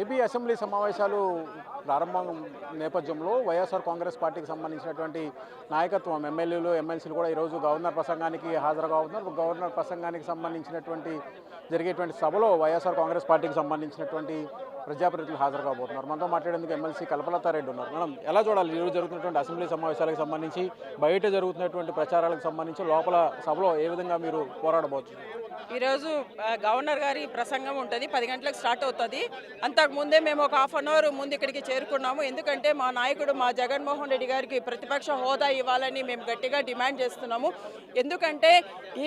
AP assembly సమావేశాలు ప్రారంభం నేపథ్యంలో వైఎస్ఆర్ కాంగ్రెస్ పార్టీకి సంబంధించినటువంటి నాయకత్వం ఎమ్మెల్యేలు ఎమ్మెల్సీలు కూడా ఈరోజు గవర్నర్ ప్రసంగానికి హాజరుగా ఉన్నారు. గవర్నర్ ప్రసంగానికి సంబంధించినటువంటి జరిగేటువంటి సభలో వైఎస్ఆర్ కాంగ్రెస్ పార్టీకి సంబంధించినటువంటి ప్రజాప్రతినిధులు హాజరు కాబోతున్నారు. మనతో మాట్లాడేందుకు ఎమ్మెల్సీ కల్పలతారెడ్డి ఉన్నారు. మనం ఎలా చూడాలి ఈరోజు జరుగుతున్నటువంటి అసెంబ్లీ సమావేశాలకు సంబంధించి, బయట జరుగుతున్నటువంటి ప్రచారాలకు సంబంధించి లోపల సభలో ఏ విధంగా మీరు పోరాడబోతున్నారు? ఈరోజు గవర్నర్ గారి ప్రసంగం ఉంటుంది, 10 గంటలకు స్టార్ట్ అవుతుంది. అంతకుముందే మేము ఒక హాఫ్ అన్ అవర్ ముందు ఇక్కడికి చేరుకున్నాము. ఎందుకంటే మా నాయకుడు మా జగన్మోహన్ రెడ్డి గారికి ప్రతిపక్ష హోదా ఇవ్వాలని మేము గట్టిగా డిమాండ్ చేస్తున్నాము. ఎందుకంటే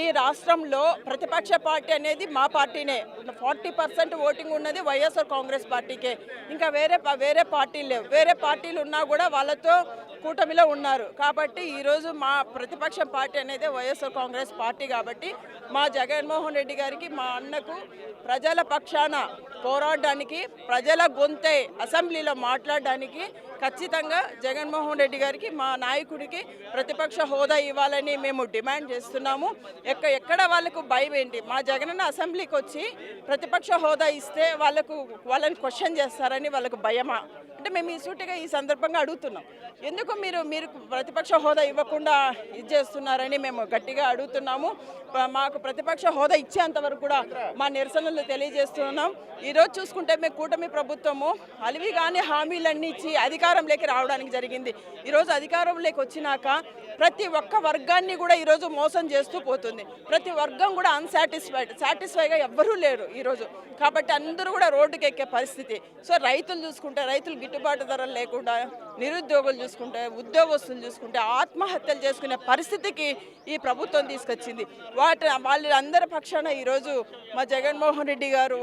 ఈ రాష్ట్రంలో ప్రతిపక్ష పార్టీ అనేది మా పార్టీనే. 40% ఓటింగ్ ఉన్నది వైఎస్ఆర్ కాంగ్రెస్ పార్టీకే. ఇంకా వేరే పార్టీలు లేవు. వేరే పార్టీలు ఉన్నా కూడా వాళ్ళతో కూటమిలో ఉన్నారు. కాబట్టి ఈరోజు మా ప్రతిపక్ష పార్టీ అనేది వైఎస్ఆర్ కాంగ్రెస్ పార్టీ. కాబట్టి మా జగన్మోహన్ రెడ్డి గారికి, మా అన్నకు ప్రజల పక్షాన పోరాడడానికి, ప్రజల గొంతే అసెంబ్లీలో మాట్లాడడానికి ఖచ్చితంగా జగన్మోహన్ రెడ్డి గారికి, మా నాయకుడికి ప్రతిపక్ష హోదా ఇవ్వాలని మేము డిమాండ్ చేస్తున్నాము. ఎక్కడ వాళ్ళకు భయం ఏంటి? మా జగనన్న అసెంబ్లీకి వచ్చి ప్రతిపక్ష హోదా ఇస్తే వాళ్ళని క్వశ్చన్ చేస్తారని వాళ్ళకు భయమా అంటే మేము ఈ సూటిగా ఈ సందర్భంగా అడుగుతున్నాం. ఎందుకు మీరు ప్రతిపక్ష హోదా ఇవ్వకుండా ఇది చేస్తున్నారని మేము గట్టిగా అడుగుతున్నాము. మాకు ప్రతిపక్ష హోదా ఇచ్చేంత వరకు కూడా మా నిరసనలు తెలియజేస్తున్నాం. ఈరోజు చూసుకుంటే మేము కూటమి ప్రభుత్వము అలివిగానే హామీలన్నీ ఇచ్చి అధికారంలోకి రావడానికి జరిగింది. ఈరోజు అధికారంలోకి వచ్చినాక ప్రతి ఒక్క వర్గాన్ని కూడా ఈరోజు మోసం చేస్తూ పోతుంది. ప్రతి వర్గం కూడా సాటిస్ఫైగా ఎవ్వరూ లేరు ఈరోజు. కాబట్టి అందరూ కూడా రోడ్డుకి ఎక్కే పరిస్థితి. సో రైతులు చూసుకుంటే రైతులు గిట్టుబాటు ధరలు లేకుండా, నిరుద్యోగులు చూసుకుంటే, ఉద్యోగస్తులు చూసుకుంటే ఆత్మహత్యలు చేసుకునే పరిస్థితికి ఈ ప్రభుత్వం తీసుకొచ్చింది. వాళ్ళందరి పక్షాన ఈరోజు మా జగన్మోహన్ రెడ్డి గారు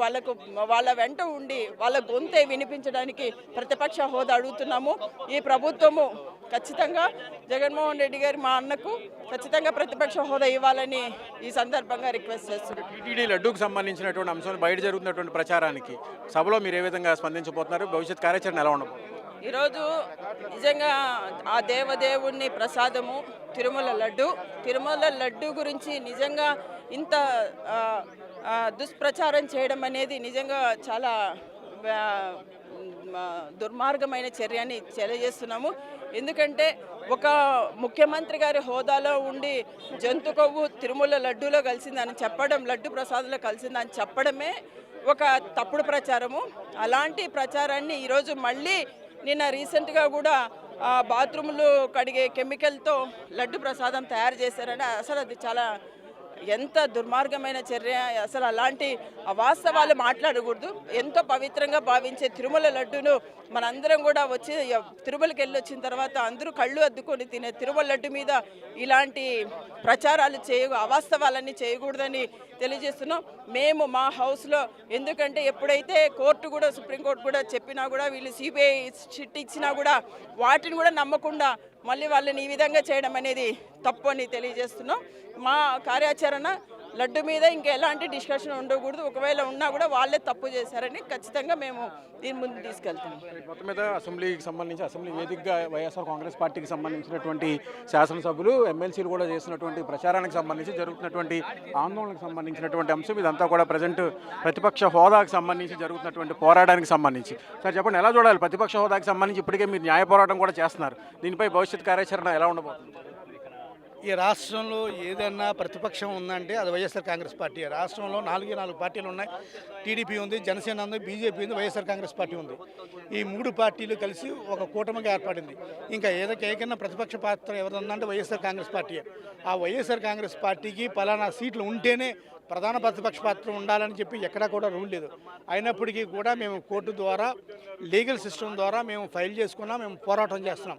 వాళ్ళ వెంట ఉండి వాళ్ళ గొంతే వినిపించడానికి ప్రతిపక్ష హోదా అడుగుతున్నాము. ఈ ప్రభుత్వము ఖచ్చితంగా జగన్మోహన్ రెడ్డి గారు మా అన్నకు ఖచ్చితంగా ప్రతిపక్ష హోదా ఇవ్వాలని ఈ సందర్భంగా రిక్వెస్ట్ చేస్తున్నారు. టీటీడీ లడ్డూకు సంబంధించినటువంటి అంశాలు బయట జరుగుతున్నటువంటి ప్రచారానికి సభలో మీరు ఏ విధంగా స్పందించబోతున్నారు? భవిష్యత్ కార్యాచరణ ఎలా ఉండబోతుంది? ఈరోజు నిజంగా ఆ దేవదేవుని ప్రసాదము తిరుమల లడ్డు గురించి నిజంగా ఇంత దుష్ప్రచారం చేయడం అనేది నిజంగా చాలా దుర్మార్గమైన చర్యని తెలియజేస్తున్నాము. ఎందుకంటే ఒక ముఖ్యమంత్రి గారి హోదాలో ఉండి జంతు కొవ్వు తిరుమల లడ్డూలో కలిసిందని చెప్పడం, లడ్డు ప్రసాదంలో కలిసిందని చెప్పడమే ఒక తప్పుడు ప్రచారము. అలాంటి ప్రచారాన్ని ఈరోజు మళ్ళీ నిన్న రీసెంట్గా కూడా బాత్రూములు కడిగే కెమికల్తో లడ్డు ప్రసాదం తయారు చేశారని అసలు అది చాలా ఎంత దుర్మార్గమైన చర్య. అసలు అలాంటి అవాస్తవాలు మాట్లాడకూడదు. ఎంతో పవిత్రంగా భావించే తిరుమల లడ్డును మనందరం కూడా వచ్చి తిరుమలకి వెళ్ళి వచ్చిన తర్వాత అందరూ కళ్ళు అద్దుకొని తినే తిరుమల లడ్డు మీద ఇలాంటి ప్రచారాలు అవాస్తవాలన్నీ చేయకూడదని తెలియజేస్తున్నాం. మేము మా హౌస్లో ఎందుకంటే ఎప్పుడైతే సుప్రీంకోర్టు కూడా చెప్పినా కూడా వీళ్ళు సిబిఐ చిట్ ఇచ్చినా కూడా వాటిని కూడా నమ్మకుండా మళ్ళీ వాళ్ళని ఈ విధంగా చేయడం అనేది తప్పు అని తెలియజేస్తున్నాం. మా కార్యాచరణ లడ్డు మీద ఇంకా ఎలాంటి డిస్కషన్ ఉండకూడదు. ఒకవేళ ఉన్నా కూడా వాళ్ళే తప్పు చేశారని ఖచ్చితంగా మేము దీని ముందు తీసుకెళ్తున్నాం. మొత్తం మీద అసెంబ్లీకి సంబంధించి అసెంబ్లీ వేదికగా వైఎస్ఆర్ కాంగ్రెస్ పార్టీకి సంబంధించినటువంటి శాసనసభ్యులు ఎమ్మెల్సీలు కూడా చేసినటువంటి ప్రచారానికి సంబంధించి జరుగుతున్నటువంటి ఆందోళనకు సంబంధించినటువంటి అంశం ఇదంతా కూడా ప్రజెంట్ ప్రతిపక్ష హోదాకు సంబంధించి జరుగుతున్నటువంటి పోరాటానికి సంబంధించి. సార్ చెప్పండి, ఎలా చూడాలి? ప్రతిపక్ష హోదాకి సంబంధించి ఇప్పటికే మీరు న్యాయ పోరాటం కూడా చేస్తున్నారు. దీనిపై భవిష్యత్ కార్యాచరణ ఎలా ఉండబోతుంది? ఈ రాష్ట్రంలో ఏదైనా ప్రతిపక్షం ఉందంటే అది వైఎస్ఆర్ కాంగ్రెస్ పార్టీ. రాష్ట్రంలో 4 పార్టీలు ఉన్నాయి. టీడీపీ ఉంది, జనసేన ఉంది, బీజేపీ ఉంది, వైఎస్ఆర్ కాంగ్రెస్ పార్టీ ఉంది. ఈ 3 పార్టీలు కలిసి ఒక కూటమిగా ఏర్పడింది. ఇంకా ఏకైనా ప్రతిపక్ష పాత్ర ఎవరుందంటే వైఎస్ఆర్ కాంగ్రెస్ పార్టీ. ఆ వైఎస్ఆర్ కాంగ్రెస్ పార్టీకి పలానా సీట్లు ఉంటేనే ప్రధాన ప్రతిపక్ష పాత్ర ఉండాలని చెప్పి ఎక్కడా కూడా రూల్ లేదు. అయినప్పటికీ కూడా మేము కోర్టు ద్వారా, లీగల్ సిస్టమ్ ద్వారా మేము ఫైల్ చేసుకున్నాం, మేము పోరాటం చేస్తున్నాం.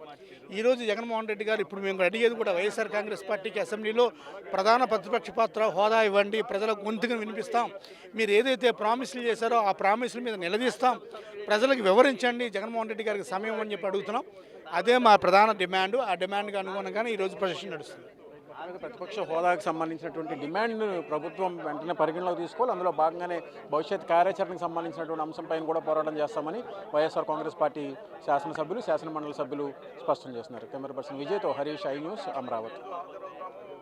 ఈరోజు జగన్మోహన్ రెడ్డి గారు ఇప్పుడు మేము అడిగేది కూడా వైఎస్ఆర్ కాంగ్రెస్ పార్టీకి అసెంబ్లీలో ప్రధాన ప్రతిపక్ష పాత్ర హోదా ఇవ్వండి, ప్రజల గొంతుగా వినిపిస్తాం, మీరు ఏదైతే ప్రామిస్లు చేశారో ఆ ప్రామిస్ల మీద నిలదీస్తాం, ప్రజలకు వివరించండి జగన్మోహన్ రెడ్డి గారికి సమయం అని చెప్పి అడుగుతున్నాం. అదే మా ప్రధాన డిమాండ్. ఆ డిమాండ్కి అనుగుణంగానే ఈరోజు ప్రొసెషన్ నడుస్తుంది. ప్రతిపక్ష హోదాకు సంబంధించినటువంటి డిమాండ్ను ప్రభుత్వం వెంటనే పరిగణలోకి తీసుకోవాలి. అందులో భాగంగానే భవిష్యత్ కార్యాచరణకు సంబంధించినటువంటి అంశంపైన కూడా పోరాటం చేస్తామని వైఎస్ఆర్ కాంగ్రెస్ పార్టీ శాసనసభ్యులు, శాసనమండలి సభ్యులు స్పష్టం చేస్తున్నారు. కెమెరా పర్సన్ విజయ్తో హరీష్, ఐ న్యూస్, అమరావతి.